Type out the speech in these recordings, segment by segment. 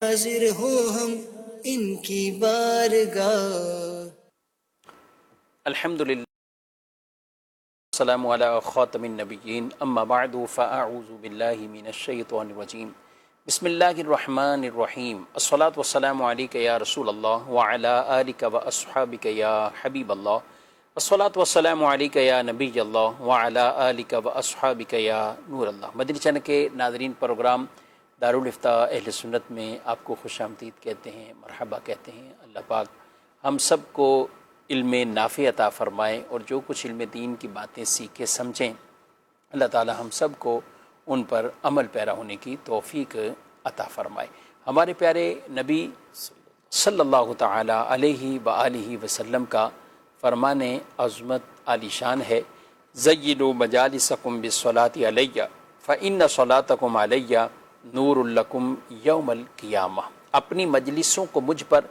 حاضر ہو ہم ان کی بارگاہ. الحمدللہ السلام علی خاتم النبیین اما بعد فاعوذ باللہ من الشیطان الرجیم بسم اللہ الرحمن الرحیم الصلاۃ والسلام علیک یا رسول اللہ وعلی آلک واصحابک یا حبیب اللہ الصلاۃ والسلام علیک یا نبی اللہ وعلی آلک واصحابک یا نور اللہ. مدنی چینل کے ناظرین، پروگرام دارالفتاء اہل سنت میں آپ کو خوش آمدید کہتے ہیں، مرحبا کہتے ہیں. اللہ پاک ہم سب کو علم نافع عطا فرمائے اور جو کچھ علم دین کی باتیں سیکھے سمجھیں، اللہ تعالی ہم سب کو ان پر عمل پیرا ہونے کی توفیق عطا فرمائے. ہمارے پیارے نبی صلی اللہ تعالی علیہ وآلہ وسلم کا فرمان عظمت عالی شان ہے، زینوا مجالسکم بالصلاۃ علیہ فإن صلاتکم علیہ نور لکم یوم القیامہ. اپنی مجلسوں کو مجھ پر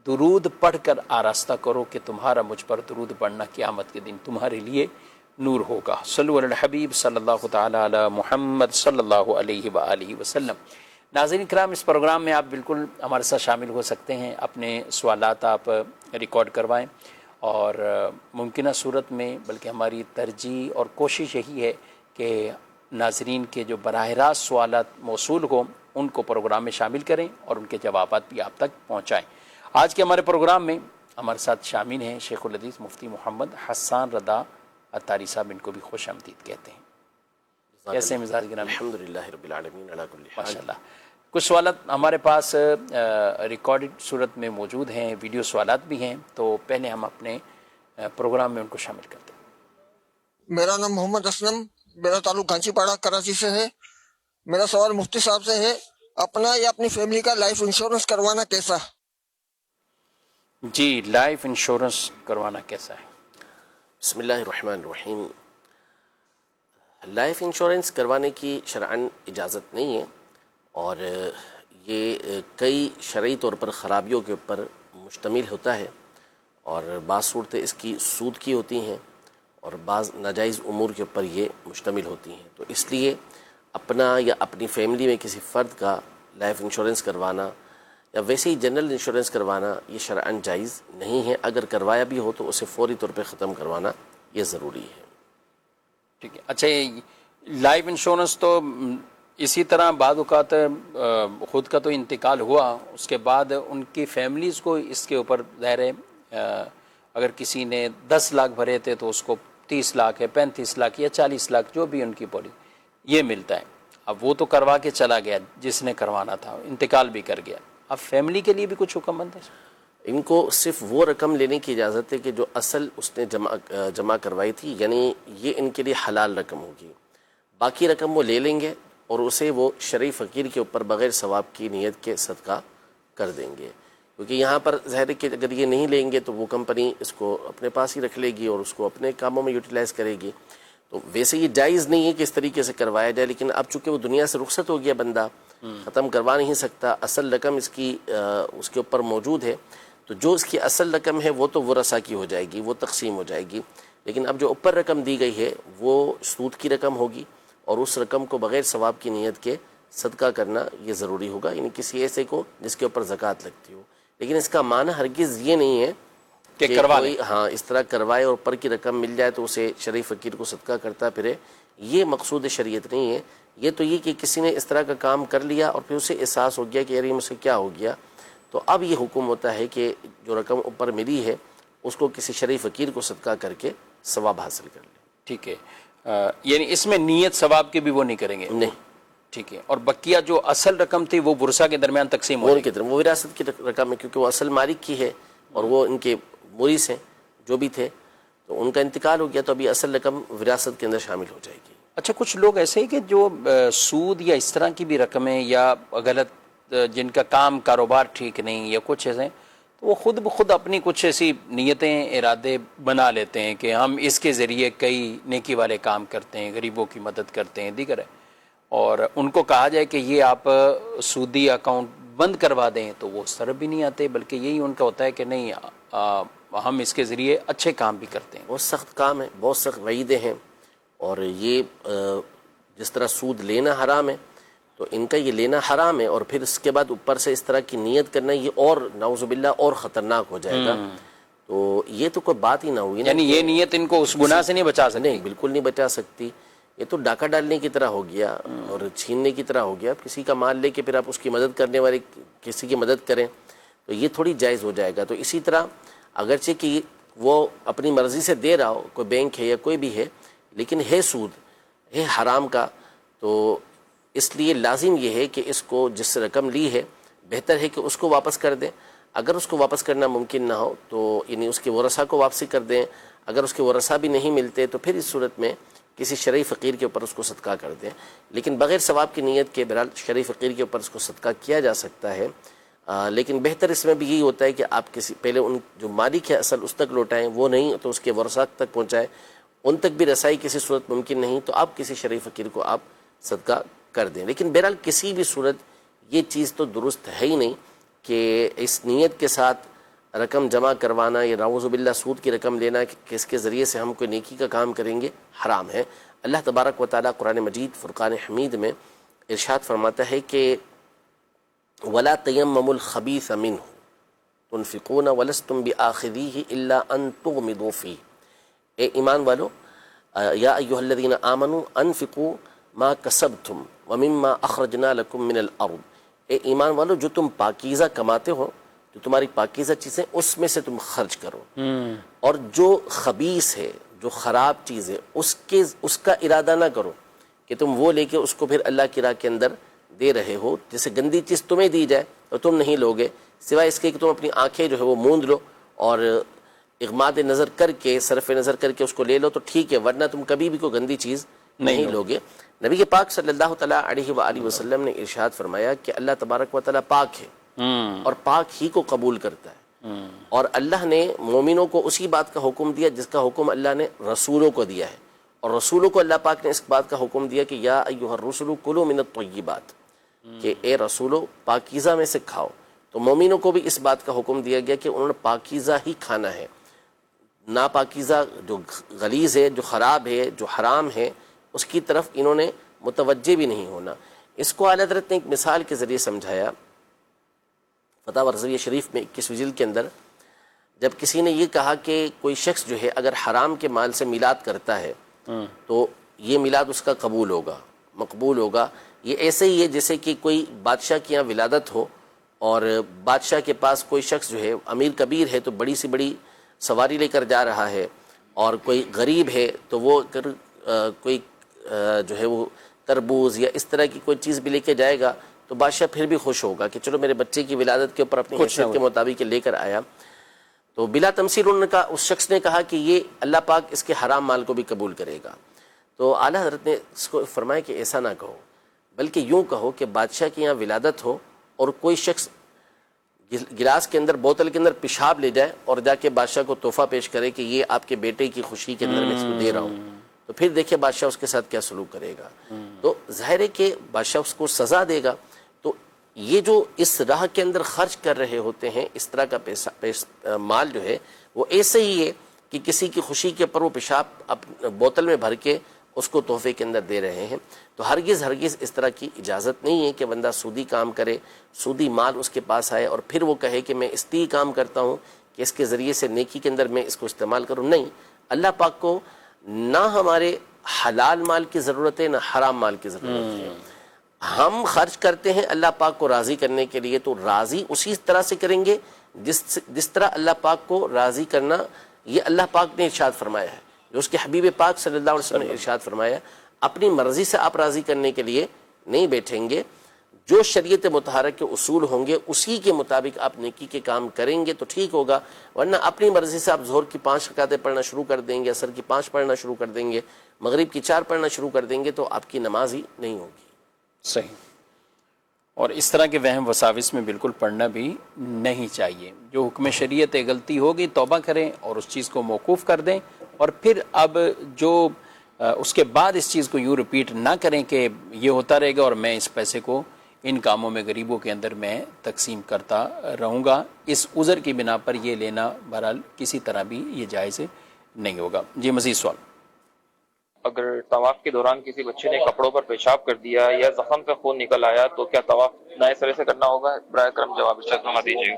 درود پڑھ کر آراستہ کرو کہ تمہارا مجھ پر درود پڑھنا قیامت کے دن تمہارے لیے نور ہوگا. صلو علی الحبیب صلی اللہ تعالی علی محمد صلی اللہ علیہ وآلہ وسلم. ناظرین کرام، اس پروگرام میں آپ بالکل ہمارے ساتھ شامل ہو سکتے ہیں. اپنے سوالات آپ ریکارڈ کروائیں اور ممکنہ صورت میں، بلکہ ہماری ترجیح اور کوشش یہی ہے کہ ناظرین کے جو براہ راست سوالات موصول ہوں ان کو پروگرام میں شامل کریں اور ان کے جوابات بھی آپ تک پہنچائیں. آج کے ہمارے پروگرام میں ہمارے ساتھ شامل ہیں شیخ الحدیث مفتی محمد حسان رضا عطاری صاحب، ان کو بھی خوش آمدید کہتے ہیں. کیسے ہیں مزاج گرامی؟ الحمدللہ رب العالمین علی کل حال. ماشاء اللہ. کچھ سوالات ہمارے پاس ریکارڈڈ صورت میں موجود ہیں، ویڈیو سوالات بھی ہیں، تو پہلے ہم اپنے پروگرام میں ان کو شامل کرتے ہیں. میرا نام محمد اسلم، میرا تعلق گھانچی پاڑا کراچی سے ہے. میرا سوال مفتی صاحب سے ہے، اپنا یا اپنی فیملی کا لائف انشورنس کروانا کیسا؟ جی، لائف انشورنس کروانا کیسا ہے؟ بسم اللہ الرحمن الرحیم. لائف انشورنس کروانے کی شرعاً اجازت نہیں ہے، اور یہ کئی شرعی طور پر خرابیوں کے اوپر مشتمل ہوتا ہے، اور بعض صورتیں اس کی سود کی ہوتی ہیں اور بعض ناجائز امور کے اوپر یہ مشتمل ہوتی ہیں. تو اس لیے اپنا یا اپنی فیملی میں کسی فرد کا لائف انشورنس کروانا یا ویسے ہی جنرل انشورنس کروانا یہ شرعاً جائز نہیں ہے. اگر کروایا بھی ہو تو اسے فوری طور پہ ختم کروانا یہ ضروری ہے. ٹھیک ہے. اچھا، لائف انشورنس تو اسی طرح بعض اوقات خود کا تو انتقال ہوا، اس کے بعد ان کی فیملیز کو اس کے اوپر ظاہر ہے اگر کسی نے 10 لاکھ بھرے تھے تو اس کو 30 لاکھ ہے، 35 لاکھ یا 40 لاکھ جو بھی ان کی پوری یہ ملتا ہے. اب وہ تو کروا کے چلا گیا جس نے کروانا تھا، انتقال بھی کر گیا، اب فیملی کے لیے بھی کچھ حکم بند ہے؟ ان کو صرف وہ رقم لینے کی اجازت ہے کہ جو اصل اس نے جمع کروائی تھی، یعنی یہ ان کے لیے حلال رقم ہوگی. باقی رقم وہ لے لیں گے اور اسے وہ شرعی فقیر کے اوپر بغیر ثواب کی نیت کے صدقہ کر دیں گے. کیونکہ یہاں پر ظاہر ہے کہ اگر یہ نہیں لیں گے تو وہ کمپنی اس کو اپنے پاس ہی رکھ لے گی اور اس کو اپنے کاموں میں یوٹیلائز کرے گی. تو ویسے یہ جائز نہیں ہے کہ اس طریقے سے کروایا جائے، لیکن اب چونکہ وہ دنیا سے رخصت ہو گیا، بندہ ختم کروا نہیں سکتا، اصل رقم اس کی اس کے اوپر موجود ہے، تو جو اس کی اصل رقم ہے وہ تو ورثہ کی ہو جائے گی، وہ تقسیم ہو جائے گی. لیکن اب جو اوپر رقم دی گئی ہے وہ سود کی رقم ہوگی، اور اس رقم کو بغیر ثواب کی نیت کے صدقہ کرنا یہ ضروری ہوگا، یعنی کسی ایسے کو جس کے اوپر زکوٰۃ لگتی ہو. لیکن اس کا معنی ہرگز یہ نہیں ہے کہ کوئی اس طرح کروائے اور اوپر کی رقم مل جائے تو اسے شرعی فقیر کو صدقہ کرتا پھرے. یہ مقصود شریعت نہیں ہے. یہ تو یہ کہ کسی نے اس طرح کا کام کر لیا اور پھر اسے احساس ہو گیا کہ یار یہ مجھ سے کیا ہو گیا، تو اب یہ حکم ہوتا ہے کہ جو رقم اوپر ملی ہے اس کو کسی شرعی فقیر کو صدقہ کر کے ثواب حاصل کر لے. ٹھیک ہے. یعنی اس میں نیت ثواب کے بھی وہ نہیں کریں گے؟ نہیں. ٹھیک ہے. اور بقیہ جو اصل رقم تھی وہ ورثہ کے درمیان تقسیم ہو گئی؟ وہ وراثت کی رقم ہے، کیونکہ وہ اصل مالک کی ہے اور وہ ان کے مورث ہیں جو بھی تھے، تو ان کا انتقال ہو گیا تو ابھی اصل رقم وراثت کے اندر شامل ہو جائے گی. اچھا، کچھ لوگ ایسے ہی کہ جو سود یا اس طرح کی بھی رقمیں یا غلط جن کا کاروبار ٹھیک نہیں یا کچھ ایسے، تو وہ خود بخود اپنی کچھ ایسی نیتیں ارادے بنا لیتے ہیں کہ ہم اس کے ذریعے کئی نیکی والے کام کرتے ہیں، غریبوں کی مدد کرتے ہیں دیگر ہے، اور ان کو کہا جائے کہ یہ آپ سودی اکاؤنٹ بند کروا دیں تو وہ اس طرف بھی نہیں آتے، بلکہ یہی ان کا ہوتا ہے کہ نہیں ہم اس کے ذریعے اچھے کام بھی کرتے ہیں. بہت سخت کام ہے، بہت سخت وعیدیں ہیں، اور یہ جس طرح سود لینا حرام ہے تو ان کا یہ لینا حرام ہے، اور پھر اس کے بعد اوپر سے اس طرح کی نیت کرنا یہ اور نعوذ باللہ اور خطرناک ہو جائے گا. تو یہ تو کوئی بات ہی نہ ہوئی نا، یعنی یہ نیت ان کو اس گناہ سے نہیں بچا سکتی. نہیں، بالکل نہیں بچا سکتی. یہ تو ڈاکہ ڈالنے کی طرح ہو گیا اور چھیننے کی طرح ہو گیا. کسی کا مال لے کے پھر آپ اس کی مدد کرنے والے کسی کی مدد کریں تو یہ تھوڑی جائز ہو جائے گا. تو اسی طرح اگرچہ کہ وہ اپنی مرضی سے دے رہا ہو، کوئی بینک ہے یا کوئی بھی ہے، لیکن ہے سود، ہے حرام کا، تو اس لیے لازم یہ ہے کہ اس کو جس رقم لی ہے بہتر ہے کہ اس کو واپس کر دیں. اگر اس کو واپس کرنا ممکن نہ ہو تو یعنی اس کے ورثاء کو واپسی کر دیں. اگر اس کے ورثاء بھی نہیں ملتے تو پھر اس صورت میں کسی شرعی فقیر کے اوپر اس کو صدقہ کر دیں. لیکن بغیر ثواب کی نیت کے بہرحال شرعی فقیر کے اوپر اس کو صدقہ کیا جا سکتا ہے. لیکن بہتر اس میں بھی یہی ہوتا ہے کہ آپ کسی پہلے ان جو مالک ہے اصل اس تک لوٹائیں، وہ نہیں تو اس کے ورثاء تک پہنچائیں. ان تک بھی رسائی کسی صورت ممکن نہیں تو آپ کسی شرعی فقیر کو آپ صدقہ کر دیں. لیکن بہرحال کسی بھی صورت یہ چیز تو درست ہے ہی نہیں کہ اس نیت کے ساتھ رقم جمع کروانا یا نعوذ باللہ سود کی رقم لینا کہ اس کے ذریعے سے ہم کوئی نیکی کا کام کریں گے، حرام ہے. اللہ تبارک و تعالیٰ قرآن مجید فرقان حمید میں ارشاد فرماتا ہے کہ وَلَا تَيَمَّمُوا الْخَبِيثَ مِنْهُ تُنْفِقُونَ وَلَسْتُمْ بِآخِذِيهِ إِلَّا أَن تُغْمِضُوا فِيهِ. اے ایمان والو، یا ایھا الذین آمنوا انفقوا ما کسبتم ومما اخرجنا لکم من الارض. اے ایمان والو، جو تم پاکیزہ کماتے ہو، جو تمہاری پاکیزہ چیزیں، اس میں سے تم خرچ کرو، اور جو خبیث ہے، جو خراب چیز ہے، اس کا ارادہ نہ کرو کہ تم وہ لے کے اس کو پھر اللہ کی راہ کے اندر دے رہے ہو. جیسے گندی چیز تمہیں دی جائے اور تم نہیں لوگے، سوائے اس کے کہ تم اپنی آنکھیں جو ہے وہ موند لو اور اغماد نظر کر کے، صرف نظر کر کے اس کو لے لو تو ٹھیک ہے، ورنہ تم کبھی بھی کوئی گندی چیز نہیں لوگے. نبی کے پاک صلی اللہ تعالیٰ علیہ وآلہ وسلم نے ارشاد فرمایا کہ اللہ تبارک و تعالیٰ پاک ہے اور پاک ہی کو قبول کرتا ہے. اور اللہ نے مومنوں کو اسی بات کا حکم دیا جس کا حکم اللہ نے رسولوں کو دیا ہے، اور رسولوں کو اللہ پاک نے اس بات کا حکم دیا کہ یا ایھا الرسل کلوا من الطیبات، کہ اے رسولو پاکیزہ میں سے کھاؤ. تو مومنوں کو بھی اس بات کا حکم دیا گیا کہ انہوں نے پاکیزہ ہی کھانا ہے. ناپاکیزہ جو غلیظ ہے، جو خراب ہے، جو حرام ہے، اس کی طرف انہوں نے متوجہ بھی نہیں ہونا. اس کو اعلیٰ حضرت نے ایک مثال کے ذریعے سمجھایا. فتاوی رضویہ شریف میں 21ویں جلد کے اندر جب کسی نے یہ کہا کہ کوئی شخص جو ہے اگر حرام کے مال سے میلاد کرتا ہے تو یہ میلاد اس کا قبول ہوگا، مقبول ہوگا. یہ ایسے ہی ہے جیسے کہ کوئی بادشاہ کی یہاں ولادت ہو اور بادشاہ کے پاس کوئی شخص جو ہے امیر کبیر ہے تو بڑی سی بڑی سواری لے کر جا رہا ہے، اور کوئی غریب ہے تو وہ کوئی جو ہے وہ تربوز یا اس طرح کی کوئی چیز بھی لے کے جائے گا تو بادشاہ پھر بھی خوش ہوگا کہ چلو میرے بچے کی ولادت کے اوپر اپنی حیثیت کے مطابق لے کر آیا. تو بلا تمثیل انہوں نے کہا، اس شخص نے کہا کہ یہ اللہ پاک اس کے حرام مال کو بھی قبول کرے گا. تو اعلیٰ حضرت نے اس کو فرمایا کہ ایسا نہ کہو، بلکہ یوں کہو کہ بادشاہ کی یہاں ولادت ہو اور کوئی شخص گلاس کے اندر، بوتل کے اندر پیشاب لے جائے اور جا کے بادشاہ کو تحفہ پیش کرے کہ یہ آپ کے بیٹے کی خوشی کے اندر میں اس کو دے رہا ہوں، تو پھر دیکھیں بادشاہ اس کے ساتھ کیا سلوک کرے گا. تو ظاہر ہے کہ بادشاہ اس کو سزا دے گا. تو یہ جو اس راہ کے اندر خرچ کر رہے ہوتے ہیں اس طرح کا پیسہ مال جو ہے وہ ایسے ہی ہے کہ کسی کی خوشی کے اوپر وہ پیشاب بوتل میں بھر کے اس کو تحفے کے اندر دے رہے ہیں. تو ہرگز اس طرح کی اجازت نہیں ہے کہ بندہ سودی کام کرے، سودی مال اس کے پاس آئے اور پھر وہ کہے کہ میں اس لیے کام کرتا ہوں کہ اس کے ذریعے سے نیکی کے اندر میں اس کو استعمال کروں. نہیں، اللہ پاک کو نہ ہمارے حلال مال کی ضرورت ہے نہ حرام مال کی ضرورت ہے. ہم خرچ کرتے ہیں اللہ پاک کو راضی کرنے کے لیے، تو راضی اسی طرح سے کریں گے جس طرح اللہ پاک کو راضی کرنا یہ اللہ پاک نے ارشاد فرمایا ہے، جو اس کے حبیب پاک صلی اللہ علیہ وسلم نے ارشاد فرمایا. اپنی مرضی سے آپ راضی کرنے کے لیے نہیں بیٹھیں گے. جو شریعت مطہرہ کے اصول ہوں گے اسی کے مطابق آپ نیکی کے کام کریں گے تو ٹھیک ہوگا، ورنہ اپنی مرضی سے آپ ظہر کی 5 رکعتیں پڑھنا شروع کر دیں گے، عصر کی 5 پڑھنا شروع کر دیں گے، مغرب کی 4 پڑھنا شروع کر دیں گے تو آپ کی نماز ہی نہیں ہوگی. صحیح. اور اس طرح کے وہم وساوس میں بالکل پڑھنا بھی نہیں چاہیے. جو حکم شریعت غلطی ہوگی توبہ کریں اور اس چیز کو موقوف کر دیں، اور پھر اب جو اس کے بعد اس چیز کو یوں رپیٹ نہ کریں کہ یہ ہوتا رہے گا اور میں اس پیسے کو ان کاموں میں غریبوں کے اندر میں تقسیم کرتا رہوں گا. اس عذر کی بنا پر یہ لینا بہرحال کسی طرح بھی یہ جائز نہیں ہوگا. جی مزید سوال. اگر طواف کے دوران کسی بچے نے کپڑوں پر پیشاب کر دیا یا زخم سے خون نکل آیا تو کیا طواف نئے سرے سے کرنا ہوگا؟ برائے کرم جواب ارشاد دیجیے.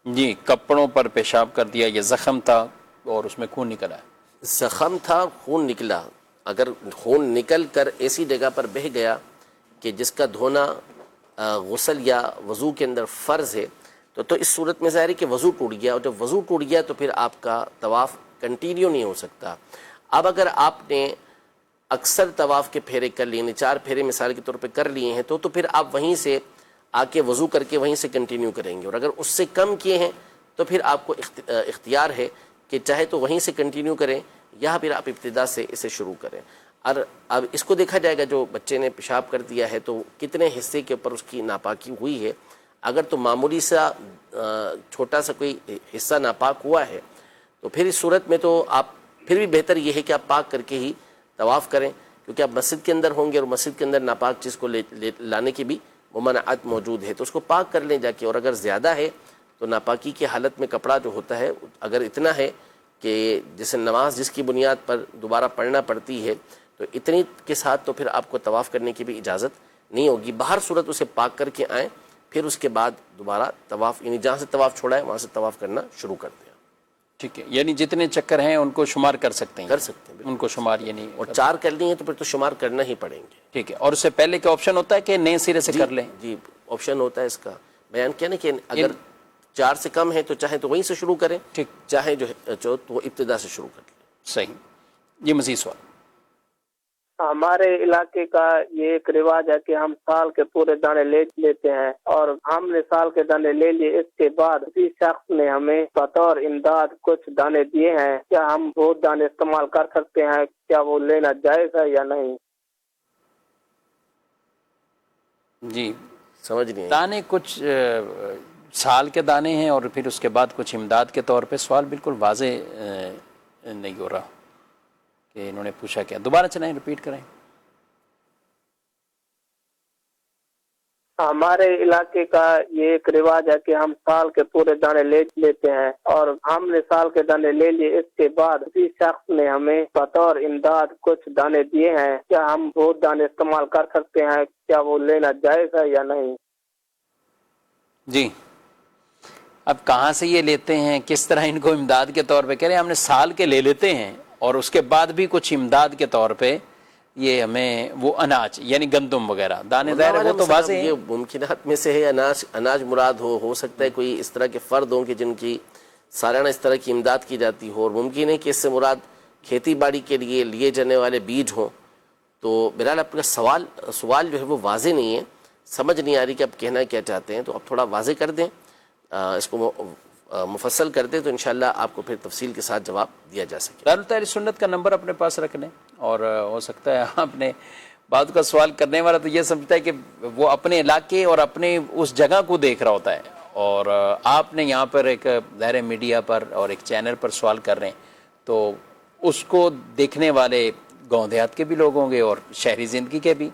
جی، کپڑوں پر پیشاب کر دیا، یہ زخم تھا اور اس میں خون نکلا ہے. زخم تھا، خون نکلا، اگر خون نکل کر ایسی جگہ پر بہہ گیا کہ جس کا دھونا غسل یا وضو کے اندر فرض ہے تو اس صورت میں ظاہر ہے کہ وضو ٹوٹ گیا، اور جب وضو ٹوٹ گیا تو پھر آپ کا طواف کنٹینیو نہیں ہو سکتا. اب اگر آپ نے اکثر طواف کے پھیرے کر لیے، 4 پھیرے مثال کے طور پہ کر لیے ہیں تو پھر آپ وہیں سے آ کے وضو کر کے وہیں سے کنٹینیو کریں گے، اور اگر اس سے کم کیے ہیں تو پھر آپ کو اختیار ہے کہ چاہے تو وہیں سے کنٹینیو کریں یا پھر آپ ابتدا سے اسے شروع کریں. اور اب اس کو دیکھا جائے گا جو بچے نے پیشاب کر دیا ہے تو کتنے حصے کے اوپر اس کی ناپاکی ہوئی ہے. اگر تو معمولی سا چھوٹا سا کوئی حصہ ناپاک ہوا ہے تو پھر اس صورت میں تو آپ پھر بھی بہتر یہ ہے کہ آپ پاک کر کے ہی طواف کریں، کیونکہ آپ مسجد کے اندر ہوں گے اور مسجد کے اندر ناپاک چیز کو لانے کی بھی ممانعت موجود ہے، تو اس کو پاک کر لیں جا کے. اور اگر زیادہ ہے تو ناپاکی کی حالت میں کپڑا جو ہوتا ہے اگر اتنا ہے کہ جیسے نماز جس کی بنیاد پر دوبارہ پڑھنا پڑتی ہے تو اتنی کے ساتھ تو پھر آپ کو طواف کرنے کی بھی اجازت نہیں ہوگی. باہر صورت اسے پاک کر کے آئیں، پھر اس کے بعد دوبارہ طواف، یعنی جہاں سے طواف چھوڑا ہے وہاں سے طواف کرنا شروع کر دیں. ٹھیک ہے، یعنی جتنے چکر ہیں ان کو شمار کر سکتے ہیں. کر سکتے ہیں ان کو شمار یعنی اور 4 کر لی ہیں تو پھر تو شمار کرنا ہی پڑیں گے. ٹھیک ہے. اور اس سے پہلے کیا آپشن ہوتا ہے کہ نئے سرے سے کر لیں؟ جی آپشن ہوتا ہے اس کا بیان کیا نا کہ اگر 4 سے کم ہے تو چاہے تو وہیں سے شروع کریں، ٹھیک، چاہے جو تو وہ ابتدا سے شروع کر لیں. صحیح. یہ مزید سوال. ہمارے علاقے کا یہ ایک رواج ہے کہ ہم سال کے پورے دانے لے لیتے ہیں، اور ہم نے سال کے دانے لے لیے، اس کے بعد کسی شخص نے ہمیں بطور امداد کچھ دانے دیے ہیں، کیا ہم وہ دانے استعمال کر سکتے ہیں؟ کیا وہ لینا جائز ہے یا نہیں؟ جی سمجھ نہیں دانے کچھ سال کے دانے ہیں اور پھر اس کے بعد کچھ امداد کے طور پہ. سوال بالکل واضح نہیں ہو رہا کہ انہوں نے پوچھا کیا. دوبارہ چلائیں، ریپیٹ کریں. ہمارے علاقے کا یہ ایک رواج ہے کہ ہم سال کے پورے دانے لے لیتے ہیں، اور ہم نے سال کے دانے لے لیے، اس کے بعد کسی شخص نے ہمیں بطور امداد کچھ دانے دیے ہیں، کیا ہم وہ دانے استعمال کر سکتے ہیں؟ کیا وہ لینا جائز ہے یا نہیں؟ جی اب کہاں سے یہ لیتے ہیں، کس طرح ان کو امداد کے طور پہ کہہ رہے ہیں؟ ہم نے سال کے لے لیتے ہیں اور اس کے بعد بھی کچھ امداد کے طور پہ یہ ہمیں وہ اناج یعنی گندم وغیرہ دانے دائر وہ تو واضح ہے. یہ ممکنات میں سے ہے. اناج مراد ہو سکتا ہے کوئی اس طرح کے فرد ہوں کہ جن کی سالانہ اس طرح کی امداد کی جاتی ہو، اور ممکن ہے کہ اس سے مراد کھیتی باڑی کے لیے لیے جانے والے بیج ہوں. تو بہرحال آپ کا سوال جو ہے وہ واضح نہیں ہے، سمجھ نہیں آ رہی کہ آپ کہنا کیا چاہتے ہیں، تو آپ تھوڑا واضح کر دیں، اس کو مفصل کر دیں تو انشاءاللہ آپ کو پھر تفصیل کے ساتھ جواب دیا جا سکے. دارالتحریر سنت کا نمبر اپنے پاس رکھ لیں، اور ہو سکتا ہے آپ نے بعد کا سوال کرنے والا تو یہ سمجھتا ہے کہ وہ اپنے علاقے اور اپنے اس جگہ کو دیکھ رہا ہوتا ہے، اور آپ نے یہاں پر ایک ظاہر میڈیا پر اور ایک چینل پر سوال کر رہے ہیں تو اس کو دیکھنے والے گاؤں دیہات کے بھی لوگ ہوں گے اور شہری زندگی کے بھی،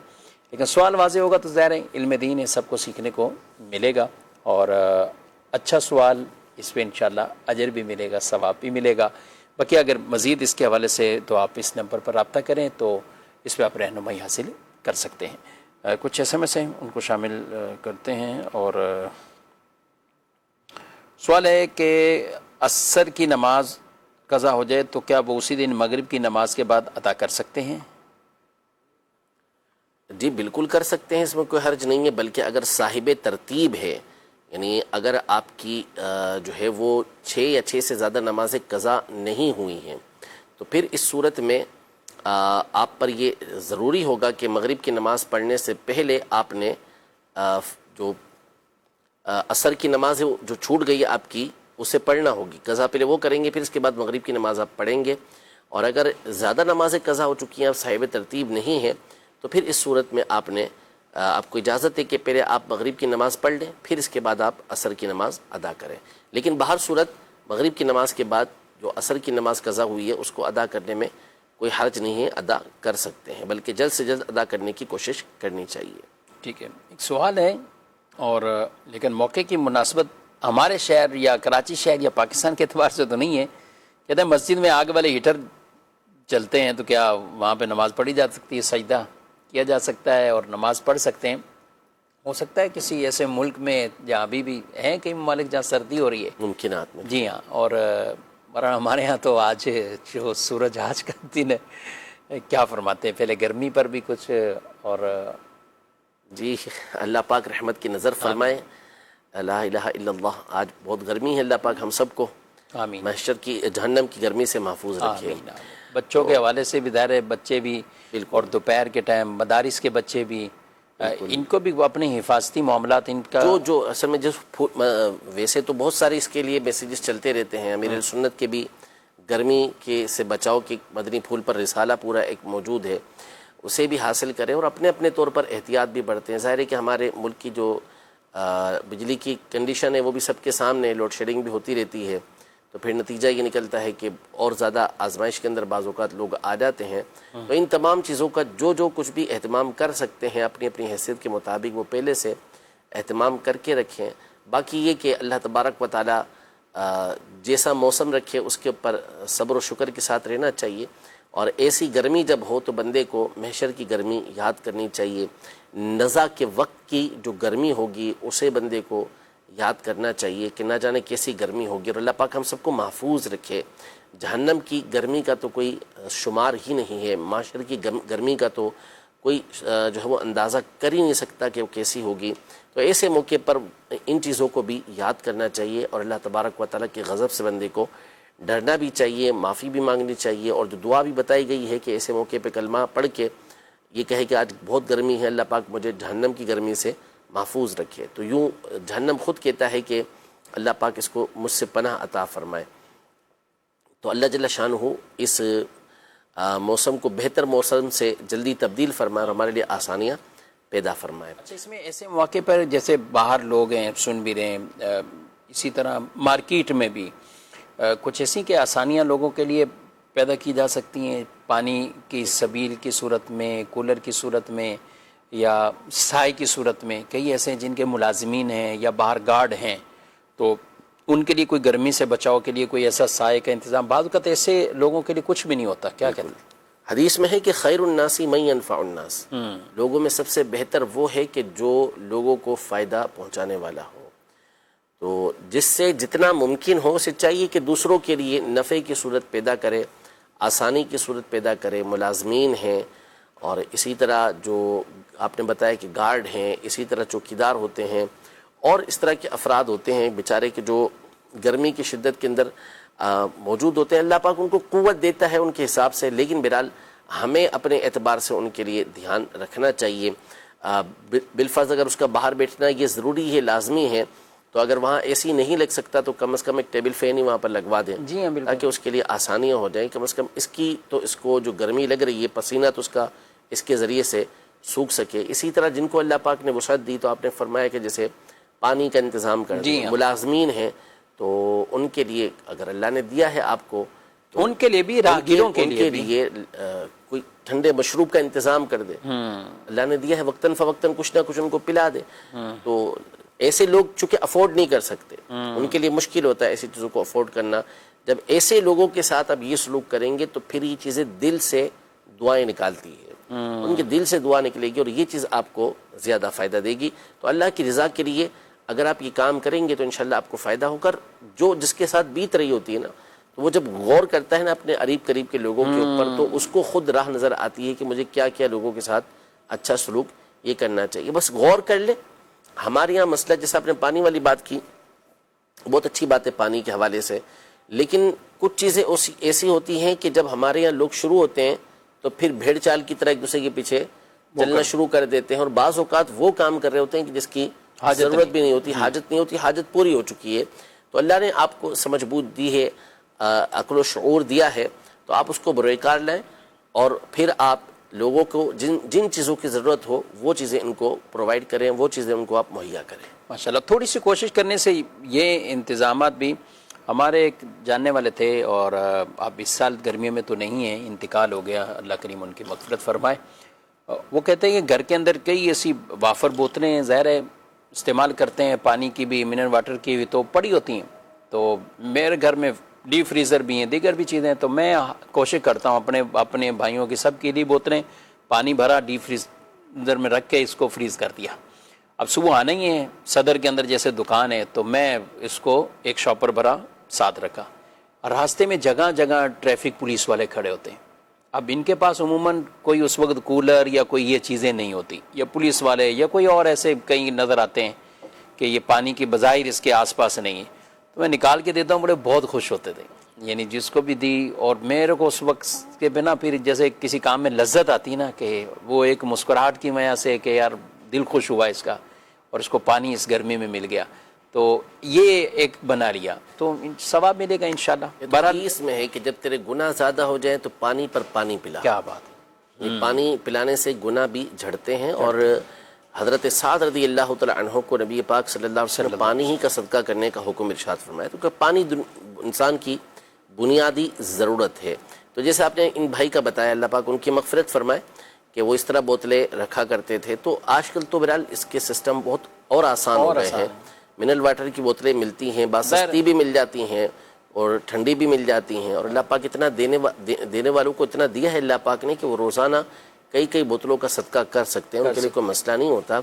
لیکن سوال واضح ہوگا تو ظاہر علم دین ہے، سب کو سیکھنے کو ملے گا، اور اچھا سوال اس پہ انشاءاللہ اجر بھی ملے گا، ثواب بھی ملے گا. باقی اگر مزید اس کے حوالے سے تو آپ اس نمبر پر رابطہ کریں تو اس پہ آپ رہنمائی حاصل کر سکتے ہیں. کچھ SMS ہیں ان کو شامل کرتے ہیں. اور سوال ہے کہ عصر کی نماز قضا ہو جائے تو کیا وہ اسی دن مغرب کی نماز کے بعد ادا کر سکتے ہیں؟ جی بالکل کر سکتے ہیں، اس میں کوئی حرج نہیں ہے، بلکہ اگر صاحب ترتیب ہے، یعنی اگر آپ کی جو ہے وہ 6 یا 6 سے زیادہ نمازیں قضا نہیں ہوئی ہیں تو پھر اس صورت میں آپ پر یہ ضروری ہوگا کہ مغرب کی نماز پڑھنے سے پہلے آپ نے جو عصر کی نماز ہے جو چھوٹ گئی ہے آپ کی اسے پڑھنا ہوگی. قضا پہلے وہ کریں گے، پھر اس کے بعد مغرب کی نماز آپ پڑھیں گے. اور اگر زیادہ نمازیں قضا ہو چکی ہیں، آپ صاحب ترتیب نہیں ہیں، تو پھر اس صورت میں آپ کو اجازت ہے کہ پہلے آپ مغرب کی نماز پڑھ لیں، پھر اس کے بعد آپ عصر کی نماز ادا کریں. لیکن باہر صورت مغرب کی نماز کے بعد جو عصر کی نماز قضا ہوئی ہے اس کو ادا کرنے میں کوئی حرج نہیں ہے، ادا کر سکتے ہیں، بلکہ جلد سے جلد ادا کرنے کی کوشش کرنی چاہیے. ٹھیک ہے. ایک سوال ہے، اور لیکن موقع کی مناسبت ہمارے شہر یا کراچی شہر یا پاکستان کے اعتبار سے تو نہیں ہے. کہتے ہیں مسجد میں آگ والے ہیٹر چلتے ہیں تو کیا وہاں پہ نماز پڑھی جا سکتی ہے، سجدہ کیا جا سکتا ہے اور نماز پڑھ سکتے ہیں؟ ہو سکتا ہے کسی ایسے ملک میں جہاں ابھی بھی ہیں کئی ممالک جہاں سردی ہو رہی ہے، ممکنات میں. جی ہاں، اور ہمارے ہاں تو آج جو سورج آج کا دن ہے، کیا فرماتے ہیں؟ پہلے گرمی پر بھی کچھ، اور جی اللہ پاک رحمت کی نظر فرمائے. لا الہ الا اللہ. آج بہت گرمی ہے، اللہ پاک ہم سب کو آمین محشر کی جہنم کی گرمی سے محفوظ رکھے. آمین آمین. بچوں کے حوالے سے بھی ظاہر ہے، بچے بھی اور دوپہر کے ٹائم مدارس کے بچے بھی، ان کو بھی اپنے حفاظتی معاملات ان کا جو اصل میں ویسے تو بہت سارے اس کے لیے میسیجز چلتے رہتے ہیں. امیر سنت کے بھی گرمی کے سے بچاؤ کی مدنی پھول پر رسالہ پورا ایک موجود ہے، اسے بھی حاصل کریں اور اپنے اپنے طور پر احتیاط بھی بڑھتے ہیں. ظاہر ہے کہ ہمارے ملک کی جو بجلی کی کنڈیشن ہے وہ بھی سب کے سامنے، لوڈ شیڈنگ بھی ہوتی رہتی ہے، تو پھر نتیجہ یہ نکلتا ہے کہ اور زیادہ آزمائش کے اندر بعض اوقات لوگ آ جاتے ہیں. تو ان تمام چیزوں کا جو کچھ بھی اہتمام کر سکتے ہیں اپنی اپنی حیثیت کے مطابق وہ پہلے سے اہتمام کر کے رکھیں. باقی یہ کہ اللہ تبارک و تعالی جیسا موسم رکھے اس کے اوپر صبر و شکر کے ساتھ رہنا چاہیے. اور ایسی گرمی جب ہو تو بندے کو محشر کی گرمی یاد کرنی چاہیے. نزا کے وقت کی جو گرمی ہوگی اسے بندے کو یاد کرنا چاہیے کہ نہ جانے کیسی گرمی ہوگی، اور اللہ پاک ہم سب کو محفوظ رکھے. جہنم کی گرمی کا تو کوئی شمار ہی نہیں ہے، معاشر کی گرمی کا تو کوئی جو ہے وہ اندازہ کر ہی نہیں سکتا کہ وہ کیسی ہوگی. تو ایسے موقع پر ان چیزوں کو بھی یاد کرنا چاہیے اور اللہ تبارک و تعالیٰ کے غضب سے بندے کو ڈرنا بھی چاہیے، معافی بھی مانگنی چاہیے. اور جو دعا بھی بتائی گئی ہے کہ ایسے موقع پہ کلمہ پڑھ کے یہ کہے کہ آج بہت گرمی ہے، اللہ پاک مجھے جہنم کی گرمی سے محفوظ رکھے. تو یوں جہنم خود کہتا ہے کہ اللہ پاک اس کو مجھ سے پناہ عطا فرمائے. تو اللہ جل شانہ اس موسم کو بہتر موسم سے جلدی تبدیل فرمائے اور ہمارے لیے آسانیاں پیدا فرمائے. اچھا، اس میں ایسے مواقع پر جیسے باہر لوگ ہیں سن بھی رہے ہیں، اسی طرح مارکیٹ میں بھی کچھ ایسی کہ آسانیاں لوگوں کے لیے پیدا کی جا سکتی ہیں، پانی کی سبیل کی صورت میں، کولر کی صورت میں، یا سائے کی صورت میں. کئی ایسے ہیں جن کے ملازمین ہیں یا باہر گارڈ ہیں، تو ان کے لیے کوئی گرمی سے بچاؤ کے لیے کوئی ایسا سائے کا انتظام. بعض اوقات ایسے لوگوں کے لیے کچھ بھی نہیں ہوتا. کیا کہتے ہیں؟ حدیث میں ہے کہ خیر الناس من ينفع الناس. لوگوں میں سب سے بہتر وہ ہے کہ جو لوگوں کو فائدہ پہنچانے والا ہو. تو جس سے جتنا ممکن ہو اسے چاہیے کہ دوسروں کے لیے نفع کی صورت پیدا کرے، آسانی کی صورت پیدا کرے. ملازمین ہیں اور اسی طرح جو آپ نے بتایا کہ گارڈ ہیں، اسی طرح چوکیدار ہوتے ہیں اور اس طرح کے افراد ہوتے ہیں بیچارے کہ جو گرمی کی شدت کے اندر موجود ہوتے ہیں. اللہ پاک ان کو قوت دیتا ہے ان کے حساب سے، لیکن بہرحال ہمیں اپنے اعتبار سے ان کے لیے دھیان رکھنا چاہیے. بالفرض اگر اس کا باہر بیٹھنا یہ ضروری ہے، لازمی ہے، تو اگر وہاں اے سی نہیں لگ سکتا تو کم از کم ایک ٹیبل فین ہی وہاں پر لگوا دیں، جی ہاں بالکل، تاکہ اس کے لیے آسانیاں ہو جائیں. کم از کم اس کی تو اس کو جو گرمی لگ رہی ہے پسینہ تو اس کا اس کے ذریعے سے سوکھ سکے. اسی طرح جن کو اللہ پاک نے وسعت دی تو آپ نے فرمایا کہ جیسے پانی کا انتظام کر دیں. ملازمین ہیں تو ان کے لیے اگر اللہ نے دیا ہے آپ کو تو ان کے لیے بھی، راہگیروں کے لیے بھی کوئی ٹھنڈے مشروب کا انتظام کر دے. اللہ نے دیا ہے وقتاً فوقتاً کچھ نہ کچھ ان کو پلا دے. تو ایسے لوگ چونکہ افورڈ نہیں کر سکتے، ان کے لیے مشکل ہوتا ہے ایسی چیزوں کو افورڈ کرنا. جب ایسے لوگوں کے ساتھ اب یہ سلوک کریں گے تو پھر یہ چیزیں دل سے دعائیں نکالتی ہے، ان کے دل سے دعا نکلے گی اور یہ چیز آپ کو زیادہ فائدہ دے گی. تو اللہ کی رضا کے لیے اگر آپ یہ کام کریں گے تو انشاءاللہ آپ کو فائدہ ہو کر جو جس کے ساتھ بیت رہی ہوتی ہے نا، تو وہ جب غور کرتا ہے نا اپنے قریب کے لوگوں کے اوپر تو اس کو خود راہ نظر آتی ہے کہ مجھے کیا کیا لوگوں کے ساتھ اچھا سلوک یہ کرنا چاہیے. بس غور کر لے. ہمارے یہاں مسئلہ جیسے آپ نے پانی والی بات کی، بہت اچھی بات ہے پانی کے حوالے سے، لیکن کچھ چیزیں ایسی ہوتی ہیں کہ جب ہمارے یہاں لوگ شروع ہوتے ہیں تو پھر بھیڑ چال کی طرح ایک دوسرے کے پیچھے چلنا شروع کر دیتے ہیں، اور بعض اوقات وہ کام کر رہے ہوتے ہیں کہ جس کی ضرورت بھی نہیں ہوتی، حاجت نہیں ہوتی، حاجت پوری ہو چکی ہے. تو اللہ نے آپ کو سمجھ بوجھ دی ہے، عقل و شعور دیا ہے، تو آپ اس کو بروئے کار لائیں اور پھر آپ لوگوں کو جن چیزوں کی ضرورت ہو وہ چیزیں ان کو پرووائڈ کریں، وہ چیزیں ان کو آپ مہیا کریں. ماشاءاللہ. تھوڑی سی کوشش کرنے سے یہ انتظامات بھی. ہمارے ایک جاننے والے تھے اور اب اس سال گرمیوں میں تو نہیں ہیں، انتقال ہو گیا، اللہ کریم ان کی مغفرت فرمائے. وہ کہتے ہیں کہ گھر کے اندر کئی ایسی وافر بوتلیں ظاہر ہے استعمال کرتے ہیں، پانی کی بھی، منرل واٹر کی بھی، تو پڑی ہوتی ہیں. تو میرے گھر میں ڈیپ فریزر بھی ہیں، دیگر بھی چیزیں ہیں، تو میں کوشش کرتا ہوں اپنے بھائیوں کی سب کے لیے بوتلیں پانی بھرا ڈیپ فریزر میں رکھ کے اس کو فریز کر دیا. اب صبح آنا ہی ہے، صدر کے اندر جیسے دکان ہے تو میں اس کو ایک شاپر بھرا ساتھ رکھا. اور راستے میں جگہ جگہ ٹریفک پولیس والے کھڑے ہوتے ہیں. اب ان کے پاس عموماً کوئی اس وقت کولر یا کوئی یہ چیزیں نہیں ہوتی، یا پولیس والے یا کوئی اور ایسے کئی نظر آتے ہیں کہ یہ پانی کی بظاہر اس کے آس پاس نہیں ہے، تو میں نکال کے دیتا ہوں. بڑے بہت خوش ہوتے تھے، یعنی جس کو بھی دی. اور میرے کو اس وقت کے بنا پھر جیسے کسی کام میں لذت آتی نا، کہ وہ ایک مسکراہٹ کی وجہ سے کہ یار دل خوش ہوا اس کا، اور اس کو پانی اس گرمی میں مل گیا، تو یہ ایک بنا لیا تو ثواب ملے گا انشاءاللہ. بہرحال اس میں ہے کہ جب تیرے گناہ زیادہ ہو جائیں تو پانی پر پانی پلا. کیا بات ہے، پانی پلانے سے گناہ بھی جھڑتے ہیں. اور حضرت سعد رضی اللہ تعالی عنہ کو نبی پاک صلی اللہ علیہ وسلم پانی ہی کا صدقہ کرنے کا حکم ارشاد فرمایا، تو کہ پانی انسان کی بنیادی ضرورت ہے. تو جیسے آپ نے ان بھائی کا بتایا، اللہ پاک ان کی مغفرت فرمائے کہ وہ اس طرح بوتلیں رکھا کرتے تھے. تو آج کل تو بہرحال اس کے سسٹم بہت اور آسان ہو گئے ہیں. منرل واٹر کی بوتلیں ملتی ہیں، باسستی بھی مل جاتی ہیں اور ٹھنڈی بھی مل جاتی ہیں. اور اللہ پاک اتنا دینے والوں کو اتنا دیا ہے اللہ پاک نے کہ وہ روزانہ کئی بوتلوں کا صدقہ کر سکتے ہیں، ان کے لیے کوئی مسئلہ نہیں ہوتا.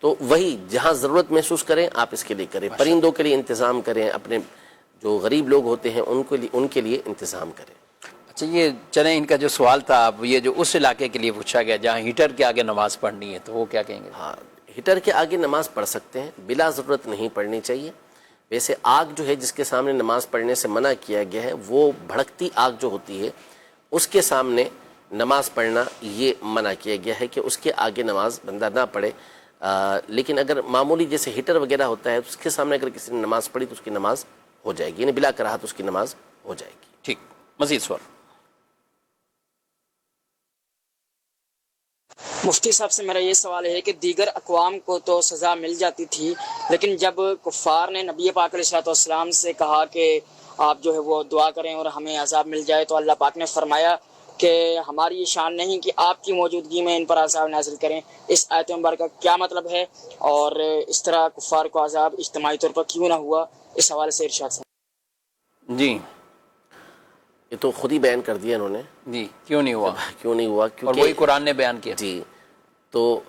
تو وہی جہاں ضرورت محسوس کریں آپ اس کے لیے کریں. پرندوں کے لیے انتظام کریں، اپنے جو غریب لوگ ہوتے ہیں ان کے لیے انتظام کریں. اچھا یہ چلیں، ان کا جو سوال تھا اب یہ جو اس علاقے کے لیے پوچھا گیا جہاں ہیٹر کے آگے نماز پڑھنی ہے، تو وہ کیا کہیں گے؟ ہاں، ہیٹر کے آگے نماز پڑھ سکتے ہیں، بلا ضرورت نہیں پڑھنی چاہیے. ویسے آگ جو ہے جس کے سامنے نماز پڑھنے سے منع کیا گیا ہے، وہ بھڑکتی آگ جو ہوتی ہے اس کے سامنے نماز پڑھنا یہ منع کیا گیا ہے کہ اس کے آگے نماز بندہ نہ پڑھے. لیکن اگر معمولی جیسے ہیٹر وغیرہ ہوتا ہے اس کے سامنے اگر کسی نے نماز پڑھی تو اس کی نماز ہو جائے گی، یعنی بلا کراہت اس کی نماز ہو جائے گی. ٹھیک، مزید سوال. مفتی صاحب سے میرا یہ سوال ہے کہ دیگر اقوام کو تو سزا مل جاتی تھی، لیکن جب کفار نے نبی پاک علیہ الصلوۃ والسلام سے کہا کہ آپ جو ہے وہ دعا کریں اور ہمیں عذاب مل جائے، تو اللہ پاک نے فرمایا کہ ہماری یہ شان نہیں کہ آپ کی موجودگی میں ان پر عذاب نازل کریں. اس آیت مبارکہ کا کیا مطلب ہے، اور اس طرح کفار کو عذاب اجتماعی طور پر کیوں نہ ہوا، اس حوالے سے ارشاد ہے. جی یہ تو خود ہی بیان کر دیا انہوں نے. جی کیوں نہیں ہوا، کیوں نہیں ہوا؟ اور کیونکہ وہی قرآن نے بیان کیا. جی تو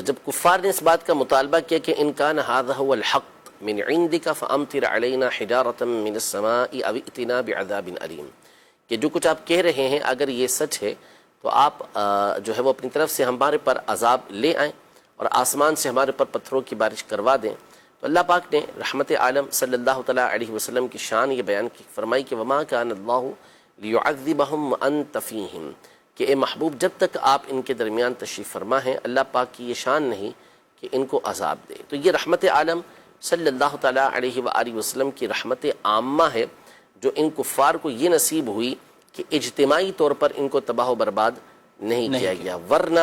جب کفار نے اس بات کا مطالبہ کیا کہ ان کان ھذا ھو الحق من عندک فامطر علینا حجارۃ من السماء او ائتنا بعذاب علیم، کہ جو کچھ آپ کہہ رہے ہیں اگر یہ سچ ہے تو آپ جو ہے وہ اپنی طرف سے ہمارے پر عذاب لے آئیں اور آسمان سے ہمارے پر پتھروں کی بارش کروا دیں. تو اللہ پاک نے رحمت عالم صلی اللہ تعالیٰ علیہ وسلم کی شان یہ بیان کی، فرمائی کہ وما کان اللہ لیعذبہم وانت فیہم، کہ اے محبوب جب تک آپ ان کے درمیان تشریف فرما ہیں اللہ پاک کی یہ شان نہیں کہ ان کو عذاب دے. تو یہ رحمت عالم صلی اللہ تعالیٰ علیہ وآلہ وسلم کی رحمت عامہ ہے جو ان کفار کو یہ نصیب ہوئی کہ اجتماعی طور پر ان کو تباہ و برباد نہیں کیا گیا. ورنہ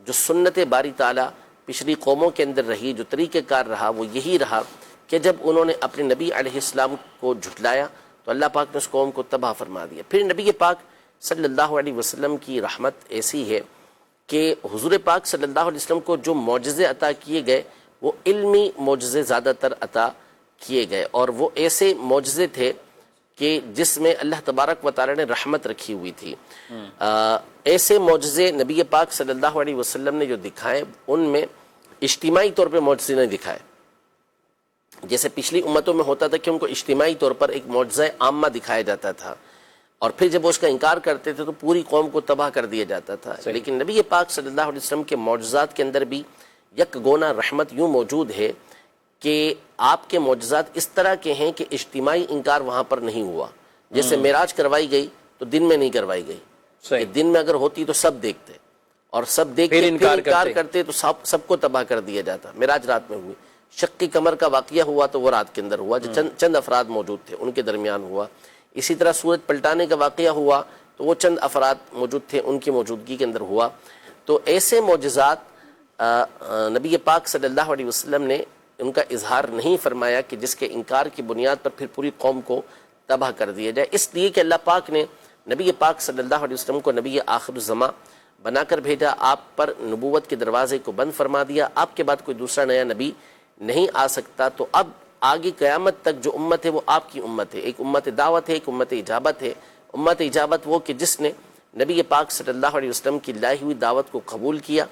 جو سنت باری تعالیٰ پچھلی قوموں کے اندر رہی، جو طریقہ کار رہا، وہ یہی رہا کہ جب انہوں نے اپنے نبی علیہ السلام کو جھٹلایا تو اللہ پاک نے اس قوم کو تباہ فرما دیا. پھر نبی پاک صلی اللہ علیہ وسلم کی رحمت ایسی ہے کہ حضور پاک صلی اللہ علیہ وسلم کو جو معجزے عطا کیے گئے وہ علمی معجزے زیادہ تر عطا کیے گئے، اور وہ ایسے معجزے تھے کہ جس میں اللہ تبارک و تعالی نے رحمت رکھی ہوئی تھی. ایسے معجزے نبی پاک صلی اللہ علیہ وسلم نے جو دکھائے ان میں اجتماعی طور پہ معجزے نہیں دکھائے. جیسے پچھلی امتوں میں ہوتا تھا کہ ان کو اجتماعی طور پر ایک معجزہ عامہ دکھایا جاتا تھا، اور پھر جب وہ اس کا انکار کرتے تھے تو پوری قوم کو تباہ کر دیا جاتا تھا. لیکن نبی پاک صلی اللہ علیہ وسلم کے معجزات کے اندر بھی یک گونا رحمت یوں موجود ہے کہ آپ کے معجزات اس طرح کے ہیں کہ اجتماعی انکار وہاں پر نہیں ہوا. جیسے معراج کروائی گئی تو دن میں نہیں کروائی گئی، کہ دن میں اگر ہوتی تو سب دیکھتے اور سب دیکھ کے انکار کرتے تو سب کو تباہ کر دیا جاتا. معراج رات میں ہوئی. شق قمر کا واقعہ ہوا تو وہ رات کے اندر ہوا، جو چند افراد موجود تھے ان کے درمیان ہوا. اسی طرح سورج پلٹانے کا واقعہ ہوا تو وہ چند افراد موجود تھے ان کی موجودگی کے اندر ہوا. تو ایسے معجزات نبی پاک صلی اللہ علیہ وسلم نے ان کا اظہار نہیں فرمایا کہ جس کے انکار کی بنیاد پر پھر پوری قوم کو تباہ کر دیا جائے. اس لیے کہ اللہ پاک نے نبی پاک صلی اللہ علیہ وسلم کو نبی آخر الزماں بنا کر بھیجا، آپ پر نبوت کے دروازے کو بند فرما دیا. آپ کے بعد کوئی دوسرا نیا نبی نہیں آ سکتا. تو اب آگے قیامت تک جو امت ہے وہ آپ کی امت ہے. ایک امت دعوت ہے, ایک امت اجابت ہے. امت اجابت وہ کہ جس نے نبی پاک صلی اللہ علیہ وسلم کی لائی ہوئی دعوت کو قبول کیا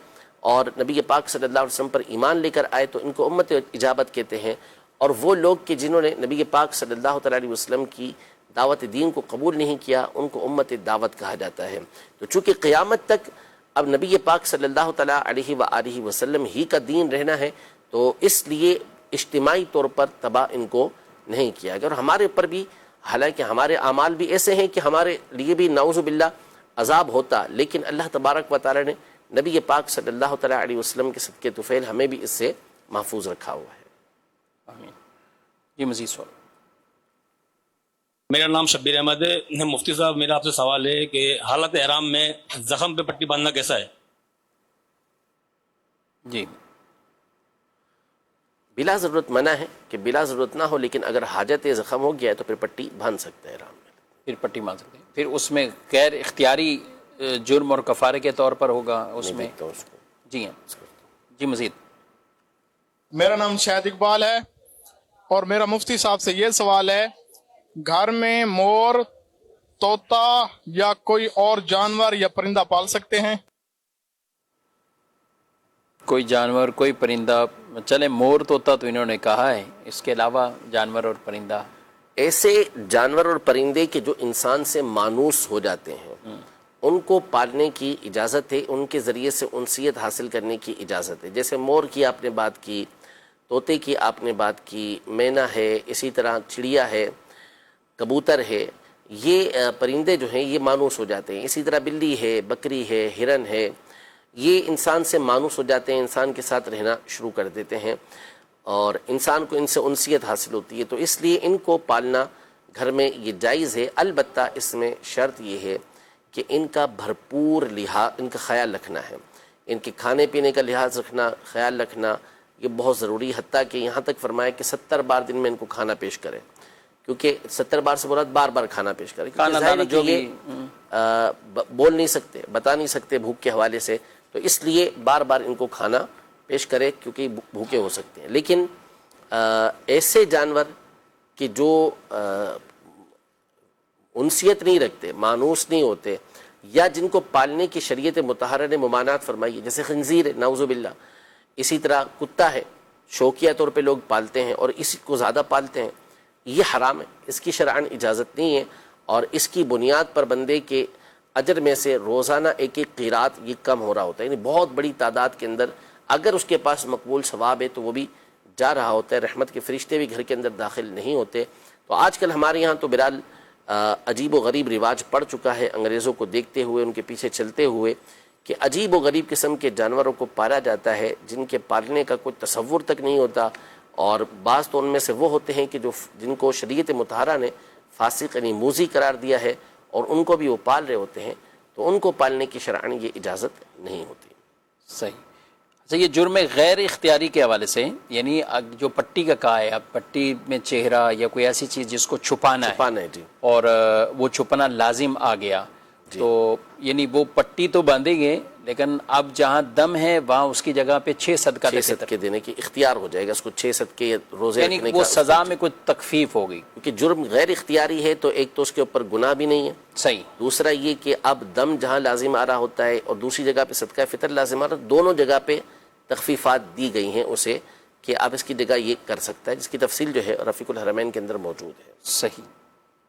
اور نبی پاک صلی اللہ علیہ وسلم پر ایمان لے کر آئے, تو ان کو امت اجابت کہتے ہیں. اور وہ لوگ کہ جنہوں نے نبی پاک صلی اللہ تعالیٰ علیہ وسلم کی دعوت دین کو قبول نہیں کیا, ان کو امت دعوت کہا جاتا ہے. تو چونکہ قیامت تک اب نبی پاک صلی اللہ تعالیٰ علیہ وآلہ وسلم ہی کا دین رہنا ہے, تو اس لیے اجتماعی طور پر تباہ ان کو نہیں کیا گیا. اور ہمارے اوپر بھی, حالانکہ ہمارے اعمال بھی ایسے ہیں کہ ہمارے لیے بھی نعوذ باللہ عذاب ہوتا, لیکن اللہ تبارک و تعالیٰ نے نبی پاک صلی اللہ تعالیٰ علیہ وسلم کے صدقے طفیل ہمیں بھی اس سے محفوظ رکھا ہوا ہے. آمین. جی مزید سوال. میرا نام شبیر احمد ہے. مفتی صاحب, میرا آپ سے سوال ہے کہ حالت احرام میں زخم پہ پٹی باندھنا کیسا ہے؟ جی بلا ضرورت منع ہے کہ بلا ضرورت نہ ہو, لیکن اگر حاجت زخم ہو گیا ہے تو پھر پٹی باندھ سکتا ہے احرام میں. پھر پٹی باندھ سکتے ہیں. پھر اس میں غیر اختیاری جرم اور کفارے کے طور پر ہوگا اس نہیں میں. دیکھتا ہوں اس کو. جی ہاں. جی مزید. میرا نام شاہد اقبال ہے اور میرا مفتی صاحب سے یہ سوال ہے, گھر میں مور, طوطا یا کوئی اور جانور یا پرندہ پال سکتے ہیں؟ کوئی جانور, کوئی پرندہ, چلے مور طوطا تو انہوں نے کہا ہے, اس کے علاوہ جانور اور پرندہ؟ ایسے جانور اور پرندے کے جو انسان سے مانوس ہو جاتے ہیں ان کو پالنے کی اجازت ہے, ان کے ذریعے سے انسیت حاصل کرنے کی اجازت ہے. جیسے مور کی آپ نے بات کی, طوطے کی آپ نے بات کی, مینا ہے, اسی طرح چڑیا ہے, کبوتر ہے, یہ پرندے جو ہیں یہ مانوس ہو جاتے ہیں. اسی طرح بلی ہے, بکری ہے, ہرن ہے, یہ انسان سے مانوس ہو جاتے ہیں, انسان کے ساتھ رہنا شروع کر دیتے ہیں اور انسان کو ان سے انسیت حاصل ہوتی ہے. تو اس لیے ان کو پالنا گھر میں یہ جائز ہے. البتہ اس میں شرط یہ ہے کہ ان کا بھرپور ان کا خیال رکھنا ہے, ان کے کھانے پینے کا لحاظ رکھنا, خیال رکھنا یہ بہت ضروری. حتیٰ کہ یہاں تک فرمایا کہ 70 بار دن میں ان کو کھانا پیش کرے, کیونکہ 70 بار سے مراد بار بار کھانا پیش کرے. ظاہر ہے کہ یہ بول نہیں سکتے, بتا نہیں سکتے بھوک کے حوالے سے, تو اس لیے بار بار ان کو کھانا پیش کرے کیونکہ بھوکے ہو سکتے ہیں. لیکن ایسے جانور کہ جو انسیت نہیں رکھتے, مانوس نہیں ہوتے, یا جن کو پالنے کی شریعت مطہرہ نے ممانعت فرمائی ہے, جیسے خنزیر ہے نعوذ باللہ, اسی طرح کتا ہے, شوقیہ طور پہ لوگ پالتے ہیں اور اسی کو زیادہ پالتے ہیں, یہ حرام ہے, اس کی شرعاً اجازت نہیں ہے. اور اس کی بنیاد پر بندے کے اجر میں سے روزانہ ایک ایک قیرات یہ کم ہو رہا ہوتا ہے. یعنی بہت بڑی تعداد کے اندر اگر اس کے پاس مقبول ثواب ہے تو وہ بھی جا رہا ہوتا ہے. رحمت کے فرشتے بھی گھر کے اندر داخل نہیں ہوتے. تو آج کل ہمارے یہاں تو بہرحال عجیب و غریب رواج پڑ چکا ہے, انگریزوں کو دیکھتے ہوئے, ان کے پیچھے چلتے ہوئے, کہ عجیب و غریب قسم کے جانوروں کو پالا جاتا ہے جن کے پالنے کا کوئی تصور تک نہیں ہوتا. اور بعض تو ان میں سے وہ ہوتے ہیں کہ جن کو شریعت مطہرہ نے فاسق یعنی موذی قرار دیا ہے اور ان کو بھی وہ پال رہے ہوتے ہیں, تو ان کو پالنے کی شرعاً یہ اجازت نہیں ہوتی. صحیح. اچھا, یہ جرم غیر اختیاری کے حوالے سے, یعنی جو پٹی کا کہا ہے, اب پٹی میں چہرہ یا کوئی ایسی چیز جس کو چھپانا ہے جی, اور وہ چھپانا لازم آ گیا, تو یعنی وہ پٹی تو باندھیں گے, لیکن اب جہاں دم ہے وہاں اس کی جگہ پہ 6 صدقہ دینے کی اختیار ہو جائے گا, اس کو 6 صدقے روزے یعنی رکھنے وہ کا سزا میں کچھ تخفیف ہوگی. کیونکہ جرم غیر اختیاری ہے تو ایک تو اس کے اوپر گناہ بھی نہیں ہے. صحیح. دوسرا یہ کہ اب دم جہاں لازم آ رہا ہوتا ہے اور دوسری جگہ پہ صدقہ فطر لازم آ رہا ہے, دونوں جگہ پہ تخفیفات دی گئی ہیں اسے کہ اب اس کی جگہ یہ کر سکتا ہے, جس کی تفصیل جو ہے رفیق الحرمین کے اندر موجود ہے. صحیح.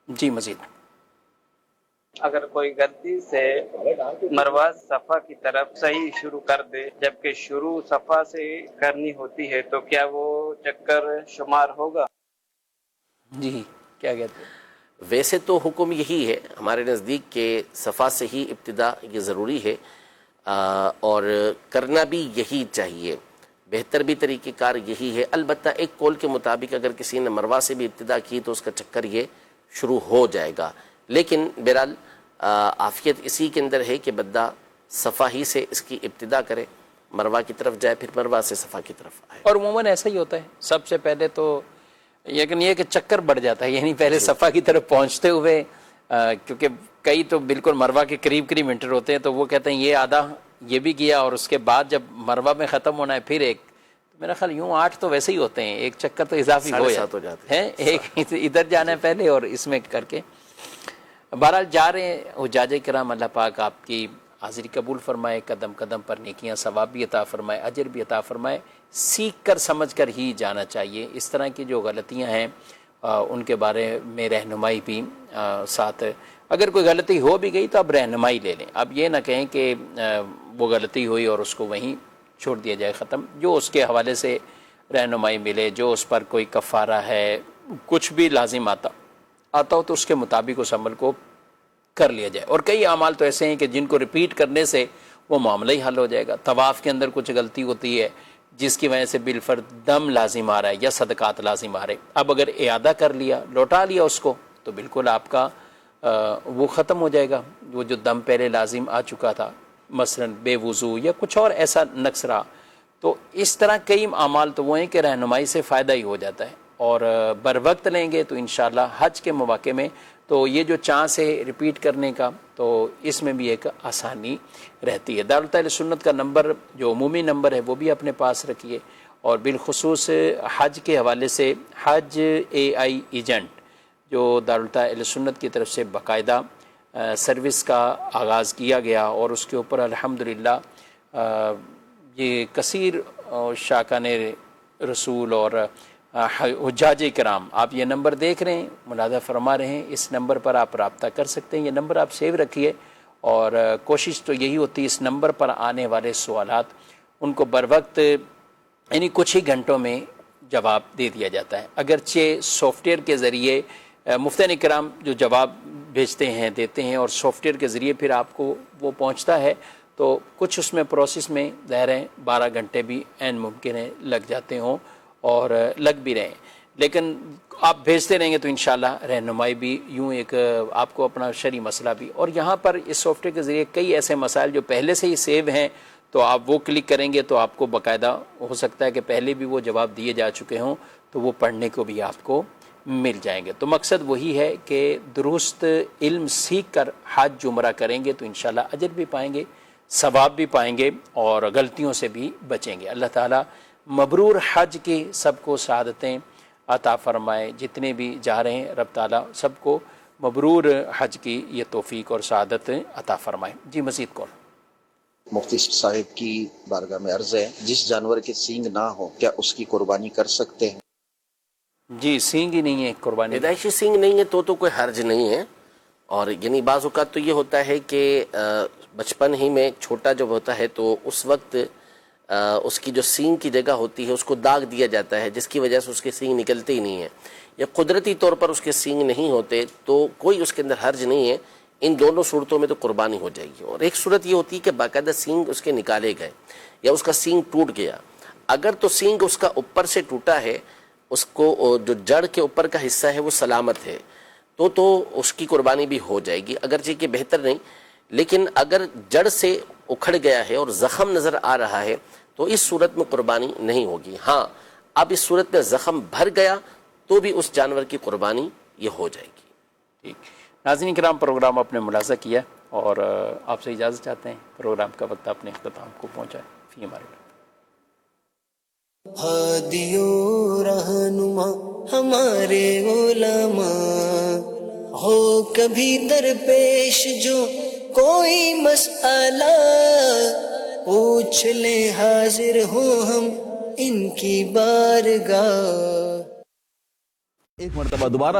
جی مزید. اگر کوئی غلطی سے مروہ صفا کی طرف صحیح شروع کر دے جبکہ شروع صفا سے کرنی ہوتی ہے, تو کیا وہ چکر شمار ہوگا؟ جی کیا کہتے ہیں؟ ویسے تو حکم یہی ہے ہمارے نزدیک کہ صفا سے ہی ابتدا یہ ضروری ہے, اور کرنا بھی یہی چاہیے, بہتر بھی طریقہ کار یہی ہے. البتہ ایک قول کے مطابق اگر کسی نے مروہ سے بھی ابتدا کی تو اس کا چکر یہ شروع ہو جائے گا. لیکن بہرحال عافیت اسی کے اندر ہے کہ بندہ صفا ہی سے اس کی ابتدا کرے, مروہ کی طرف جائے, پھر مروہ سے صفا کی طرف آئے. اور عموماً ایسا ہی ہوتا ہے, سب سے پہلے تو لیکن یہ کہ چکر بڑھ جاتا ہے, یعنی پہلے صفا کی طرف پہنچتے ہوئے, کیونکہ کئی تو بالکل مروہ کے قریب انٹر ہوتے ہیں, تو وہ کہتے ہیں یہ آدھا یہ بھی کیا, اور اس کے بعد جب مروہ میں ختم ہونا ہے پھر ایک, میرا خیال یوں 8 تو ویسے ہی ہوتے ہیں، ایک چکر تو اضافی ہو 7.5 جاتے ہیں، ایک ادھر جانا ہے پہلے اور اس میں کر کے بہرحال جا رہے ہیں۔ حجاج کرام اللہ پاک آپ کی حاضری قبول فرمائے، قدم قدم پر نیکیاں ثواب بھی عطا فرمائے، اجر بھی عطا فرمائے۔ سیکھ کر سمجھ کر ہی جانا چاہیے، اس طرح کی جو غلطیاں ہیں ان کے بارے میں رہنمائی بھی ساتھ، اگر کوئی غلطی ہو بھی گئی تو اب رہنمائی لے لیں، اب یہ نہ کہیں کہ وہ غلطی ہوئی اور اس کو وہیں چھوڑ دیا جائے ختم، جو اس کے حوالے سے رہنمائی ملے، جو اس پر کوئی کفارہ ہے، کچھ بھی لازم آتا ہو تو اس کے مطابق اس عمل کو کر لیا جائے۔ اور کئی اعمال تو ایسے ہیں کہ جن کو ریپیٹ کرنے سے وہ معاملہ ہی حل ہو جائے گا۔ طواف کے اندر کچھ غلطی ہوتی ہے جس کی وجہ سے بالفرض دم لازم آ رہا ہے یا صدقات لازم آ رہے، اب اگر اعادہ کر لیا، لوٹا لیا اس کو، تو بالکل آپ کا وہ ختم ہو جائے گا، وہ جو دم پہلے لازم آ چکا تھا، مثلا بے وضو یا کچھ اور ایسا نقص رہا۔ تو اس طرح کئی اعمال تو وہ ہیں کہ رہنمائی سے فائدہ ہی ہو جاتا ہے، اور بر وقت لیں گے تو انشاءاللہ حج کے مواقع میں تو یہ جو چانس ہے ریپیٹ کرنے کا، تو اس میں بھی ایک آسانی رہتی ہے۔ دارالتعلیم سنت کا نمبر جو عمومی نمبر ہے وہ بھی اپنے پاس رکھیے، اور بالخصوص حج کے حوالے سے حج AI ایجنٹ جو دارالتعلیم سنت کی طرف سے باقاعدہ سروس کا آغاز کیا گیا، اور اس کے اوپر الحمدللہ یہ کثیر شاکان رسول اور حجاج کرام، آپ یہ نمبر دیکھ رہے ہیں، ملاحظہ فرما رہے ہیں، اس نمبر پر آپ رابطہ کر سکتے ہیں، یہ نمبر آپ سیو رکھیے، اور کوشش تو یہی ہوتی ہے اس نمبر پر آنے والے سوالات ان کو بر وقت یعنی کچھ ہی گھنٹوں میں جواب دے دیا جاتا ہے۔ اگرچہ سافٹ ویئر کے ذریعے مفتیان کرام جو جواب بھیجتے ہیں دیتے ہیں، اور سافٹ ویئر کے ذریعے پھر آپ کو وہ پہنچتا ہے، تو کچھ اس میں پروسیس میں ظاہر ہے 12 گھنٹے بھی عین ممکن ہے لگ جاتے ہوں، اور لگ بھی رہے ہیں، لیکن آپ بھیجتے رہیں گے تو انشاءاللہ رہنمائی بھی یوں ایک آپ کو اپنا شرعی مسئلہ بھی، اور یہاں پر اس سافٹ ویئر کے ذریعے کئی ایسے مسائل جو پہلے سے ہی سیو ہیں، تو آپ وہ کلک کریں گے تو آپ کو باقاعدہ ہو سکتا ہے کہ پہلے بھی وہ جواب دیے جا چکے ہوں، تو وہ پڑھنے کو بھی آپ کو مل جائیں گے۔ تو مقصد وہی ہے کہ درست علم سیکھ کر حج عمرہ کریں گے تو انشاءاللہ اجر بھی پائیں گے، ثواب بھی پائیں گے، اور غلطیوں سے بھی بچیں گے۔ اللہ تعالیٰ مبرور حج کی سب کو سعادتیں عطا فرمائے، جتنے بھی جا رہے ہیں رب تعالیٰ سب کو مبرور حج کی یہ توفیق اور سعادت عطا فرمائے۔ جی مزید کون؟ مفتی صاحب کی بارگاہ میں عرض ہے، جس جانور کے سینگ نہ ہو کیا اس کی قربانی کر سکتے ہیں؟ جی سینگ ہی نہیں ہے قربانی، پیدائشی سینگ نہیں ہے تو کوئی حرج نہیں ہے، اور یعنی بعض اوقات تو یہ ہوتا ہے کہ بچپن ہی میں چھوٹا جب ہوتا ہے تو اس وقت اس کی جو سینگ کی جگہ ہوتی ہے اس کو داغ دیا جاتا ہے، جس کی وجہ سے اس کے سینگ نکلتے ہی نہیں ہیں، یا قدرتی طور پر اس کے سینگ نہیں ہوتے تو کوئی اس کے اندر حرج نہیں ہے۔ ان دونوں صورتوں میں تو قربانی ہو جائے گی۔ اور ایک صورت یہ ہوتی ہے کہ باقاعدہ سینگ اس کے نکالے گئے یا اس کا سینگ ٹوٹ گیا، اگر تو سینگ اس کا اوپر سے ٹوٹا ہے، اس کو جو جڑ کے اوپر کا حصہ ہے وہ سلامت ہے، تو اس کی قربانی بھی ہو جائے گی، اگرچہ کہ بہتر نہیں، لیکن اگر جڑ سے اکھڑ گیا ہے اور زخم نظر آ رہا ہے تو اس صورت میں قربانی نہیں ہوگی۔ ہاں اب اس صورت میں زخم بھر گیا تو بھی اس جانور کی قربانی یہ ہو جائے گی۔ ٹھیک ناظرین کرام، پروگرام آپ نے ملاحظہ کیا، اور آپ سے اجازت چاہتے ہیں، پروگرام کا وقت اپنے اختتام کو پہنچا ہے۔ فی امان اللہ۔ ہادیو رہنما ہمارے علماء، ہو کبھی درپیش جو کوئی مسئلہ، پوچھ لیں حاضر ہوں ہم ان کی بارگاہ۔ ایک مرتبہ دوبارہ